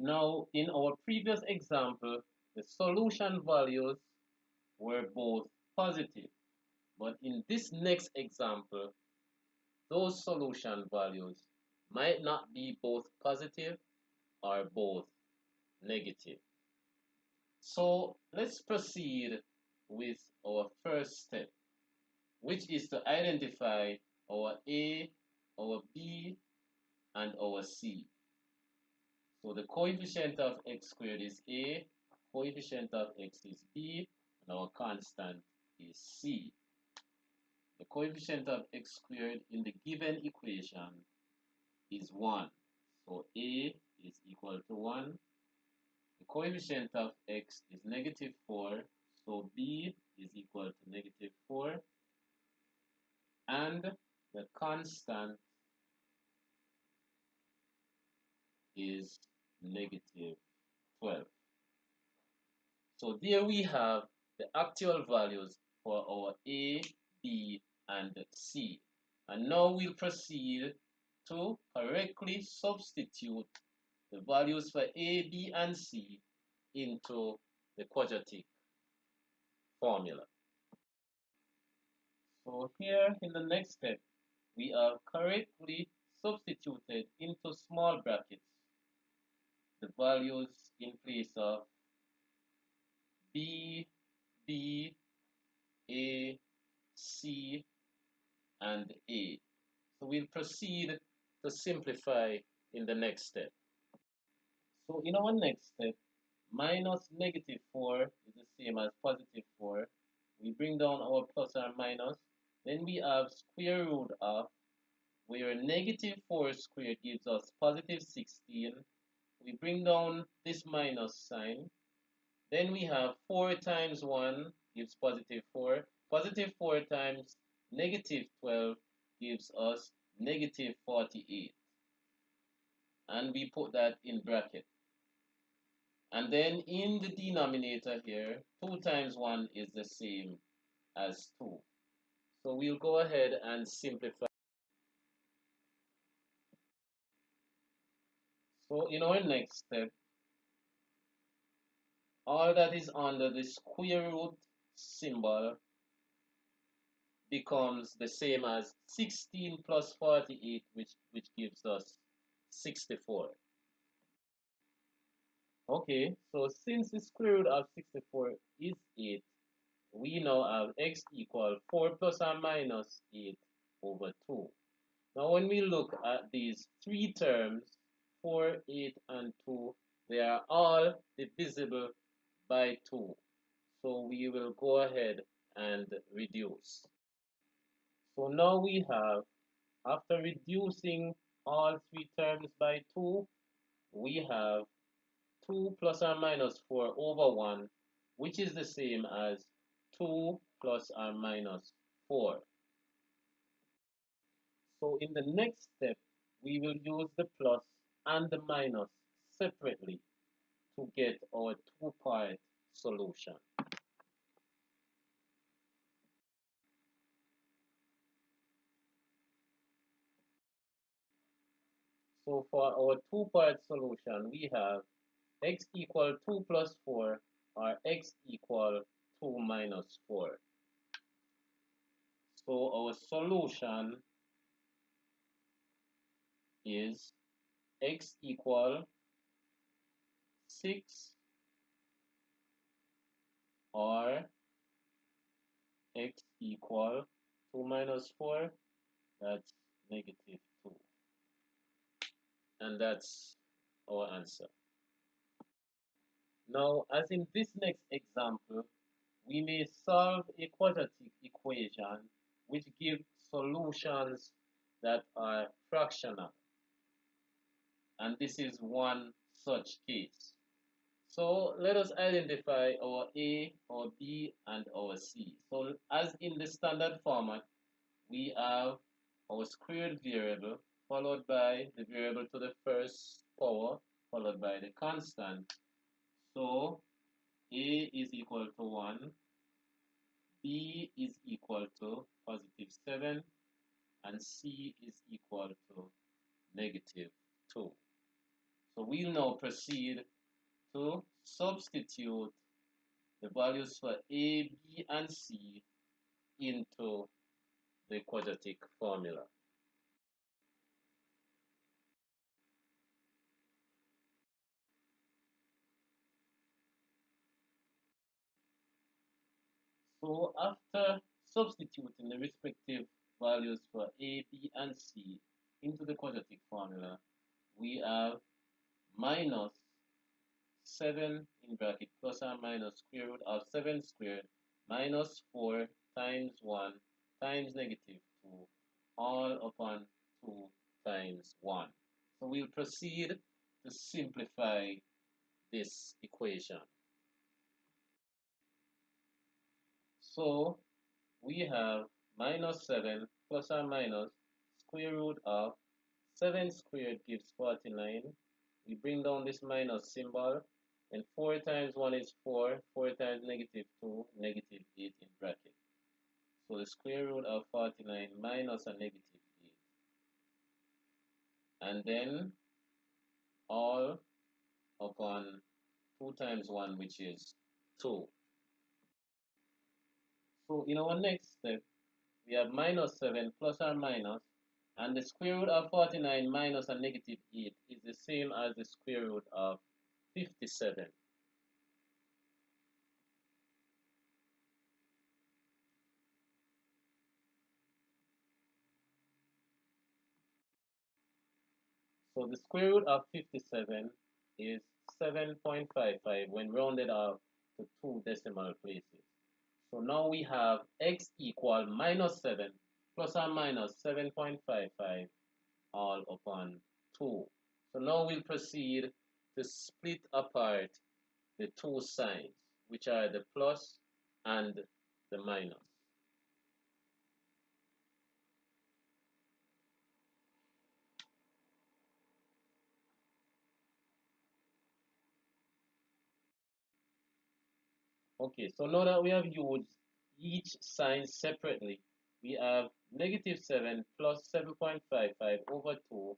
Now, in our previous example, the solution values were both positive, but in this next example, those solution values might not be both positive or both negative. So let's proceed with our first step, which is to identify our A, our B, and our C. So the coefficient of x squared is A, coefficient of x is B, and our constant is C. The coefficient of x squared in the given equation is 1. So A is equal to 1. The coefficient of x is negative 4. So B is equal to negative 4. And the constant is negative 12. So there we have the actual values for our A, B, and C. And now we'll proceed to correctly substitute the values for A, B, and C into the quadratic formula. So here in the next step, we have correctly substituted into small brackets the values in place of B, B, A, C, and A. So we'll proceed to simplify in the next step. So in our next step, minus negative 4 is the same as positive 4. We bring down our plus or minus. Then we have square root of, where negative 4 squared gives us positive 16. We bring down this minus sign. Then we have 4 times 1 gives positive 4. Positive 4 times negative 12 gives us negative 48. And we put that in bracket. And then in the denominator here, 2 times 1 is the same as 2. So we'll go ahead and simplify. So in our next step, all that is under the square root symbol becomes the same as 16 plus 48, which gives us 64. Okay, so since the square root of 64 is 8, we now have x equal 4 plus or minus 8 over 2. Now when we look at these three terms, 4, 8, and 2, they are all divisible by 2. So we will go ahead and reduce. So now we have, after reducing all three terms by 2, we have 2 plus or minus 4 over 1, which is the same as 2 plus or minus 4. So in the next step, we will use the plus and the minus separately to get our two-part solution. So for our two-part solution, we have x equal 2 plus 4 or x equal 2 minus 4. So our solution is x equal 6 or x equal 2 minus 4, that's negative 2. And that's our answer. Now, as in this next example, we may solve a quadratic equation which gives solutions that are fractional. And this is one such case. So let us identify our A, our B, and our C. So as in the standard format, we have our squared variable followed by the variable to the first power followed by the constant. So A is equal to 1, B is equal to positive 7, and C is equal to negative 2. So we'll now proceed to substitute the values for A, B, and C into the quadratic formula. So after substituting the respective values for A, B, and C into the quadratic formula, we have minus 7 in bracket plus or minus square root of 7 squared minus 4 times 1 times negative 2 all upon 2 times 1. So we'll proceed to simplify this equation. So we have minus 7 plus or minus square root of 7 squared gives 49. We bring down this minus symbol, and 4 times 1 is 4, 4 times negative 2, negative 8 in bracket. So the square root of 49 minus a negative 8. And then all upon 2 times 1, which is 2. So in our next step, we have minus 7 plus or minus, and the square root of 49 minus a negative 8 is the same as the square root of 57. So the square root of 57 is 7.55 when rounded off to 2 decimal places. So now we have x equal minus 7 plus or minus 7.55 all upon 2. So now we'll proceed to split apart the two signs, which are the plus and the minus. Okay, so now that we have used each sign separately, we have negative 7 plus 7.55 over 2,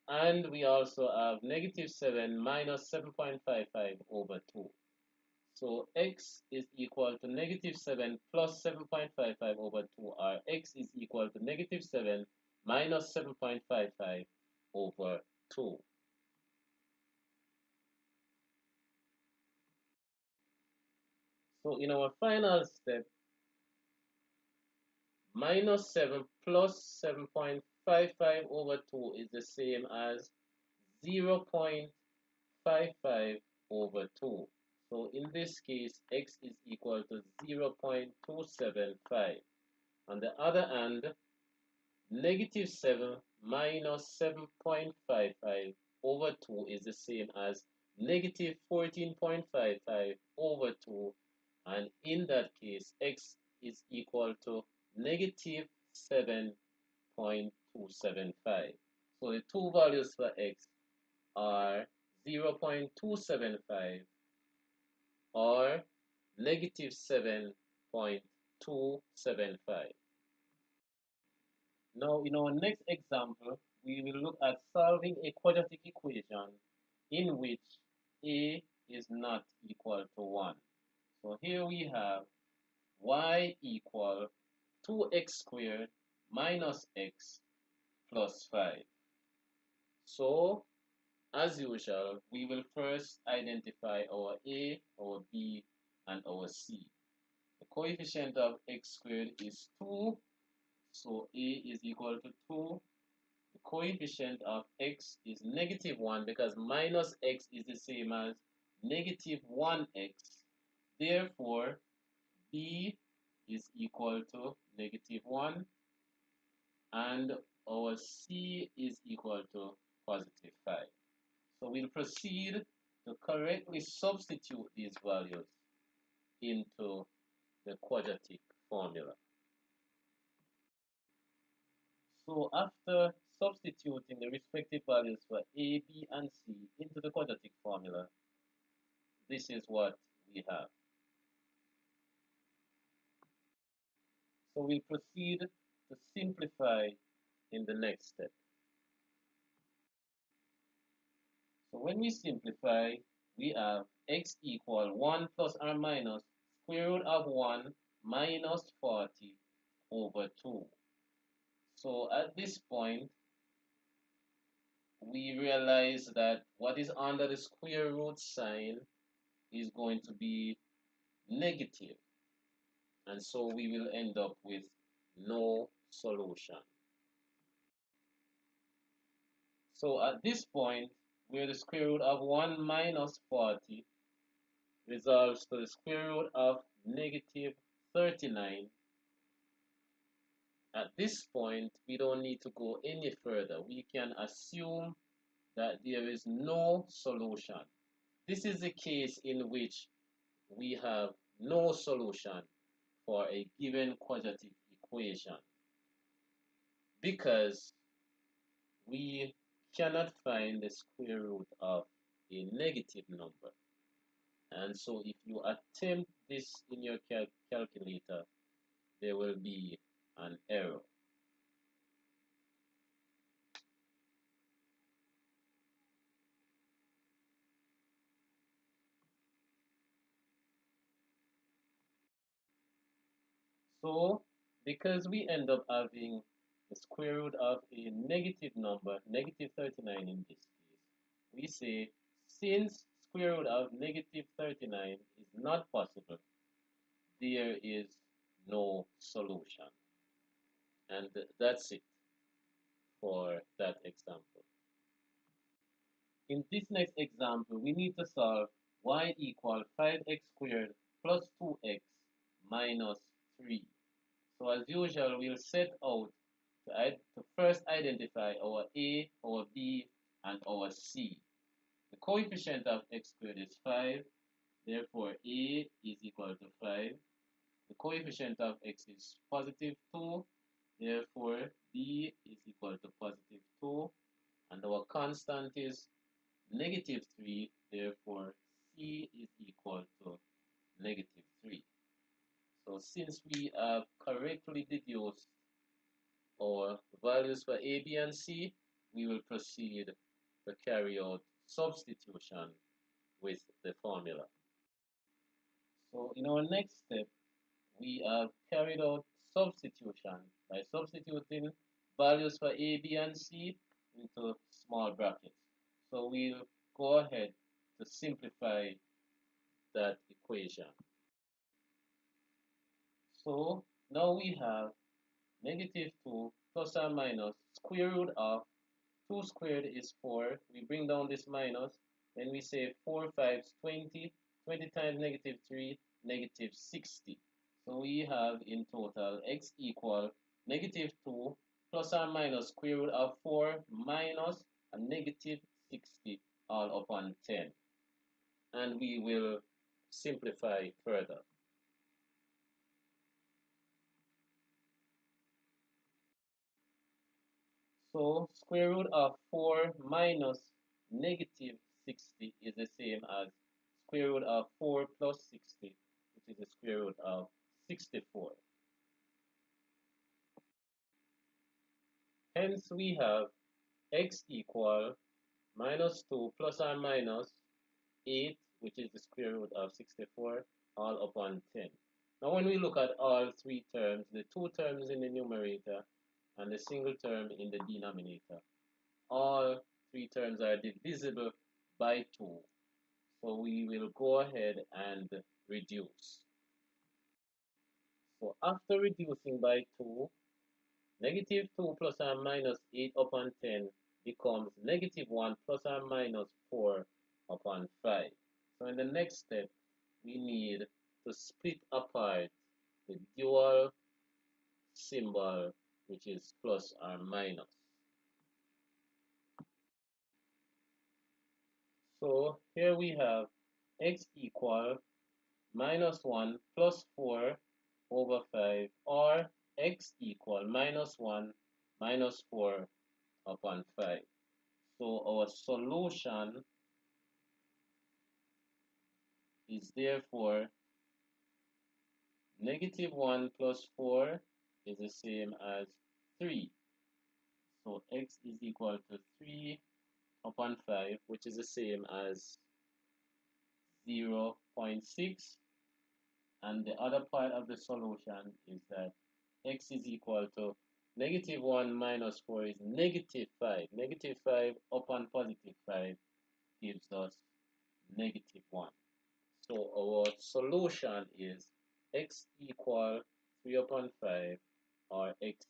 and we also have negative 7 minus 7.55 over 2. So x is equal to negative 7 plus 7.55 over 2, or x is equal to negative 7 minus 7.55 over 2. So in our final step, minus 7 plus 7.55 over 2 is the same as 0.55 over 2. So in this case, x is equal to 0.275. On the other hand, negative 7 minus 7.55 over 2 is the same as negative 14.55 over 2. And in that case, x is equal to negative 7.275. So the two values for x are 0.275 or negative 7.275. Now, in our next example, we will look at solving a quadratic equation in which a is not equal to 1. So here we have y equal 2x squared minus x plus 5. So, as usual, we will first identify our a, our b, and our c. The coefficient of x squared is 2, so a is equal to 2. The coefficient of x is negative 1 because minus x is the same as negative 1x. Therefore, b is equal to negative 1, and our c is equal to positive 5. So we'll proceed to correctly substitute these values into the quadratic formula. So after substituting the respective values for a, b, and c into the quadratic formula, this is what we have. So we'll proceed to simplify in the next step. So when we simplify, we have x equal 1 plus or minus square root of 1 minus 40 over 2. So at this point, we realize that what is under the square root sign is going to be negative. And so we will end up with no solution. So at this point, where the square root of 1 minus 40 resolves to the square root of negative 39, at this point, we don't need to go any further. We can assume that there is no solution. This is the case in which we have no solution for a given quadratic equation because we cannot find the square root of a negative number. And so if you attempt this in your calculator, there will be an error. So because we end up having the square root of a negative number, negative 39 in this case, we say since square root of negative 39 is not possible, there is no solution. And that's it for that example. In this next example, we need to solve y equal 5x squared plus 2x minus 3. So as usual, we'll set out to first identify our a, our b, and our c. The coefficient of x squared is 5, therefore a is equal to 5. The coefficient of x is positive 2, therefore b is equal to positive 2. And our constant is negative 3, therefore c is equal to negative 3. So since we have correctly deduced our values for a, b, and c, we will proceed to carry out substitution with the formula. So in our next step, we have carried out substitution by substituting values for a, b, and c into small brackets. So we'll go ahead to simplify that equation. So now we have negative 2 plus or minus square root of 2 squared is 4. We bring down this minus, then we say 4 5s 20. 20 times negative 3, negative 60. So we have in total x equal negative 2 plus or minus square root of 4 minus a negative 60 all upon 10. And we will simplify further. So square root of 4 minus negative 60 is the same as square root of 4 plus 60, which is the square root of 64. Hence we have x equal minus 2 plus or minus 8, which is the square root of 64, all upon 10. Now when we look at all three terms, the two terms in the numerator and the single term in the denominator, all three terms are divisible by 2. So we will go ahead and reduce. So after reducing by 2, negative 2 plus or minus 8 upon 10 becomes negative 1 plus or minus 4 upon 5. So in the next step, we need to split apart the dual symbol, which is plus or minus. So here we have x equal minus 1 plus 4 over 5, or x equal minus 1 minus 4 upon 5. So our solution is therefore negative 1 plus 4 is the same as 3. So x is equal to 3 upon 5, which is the same as 0.6. And the other part of the solution is that x is equal to negative 1 minus 4 is negative 5. Negative 5 upon positive 5 gives us negative 1. So our solution is x equal 3 upon 5 or x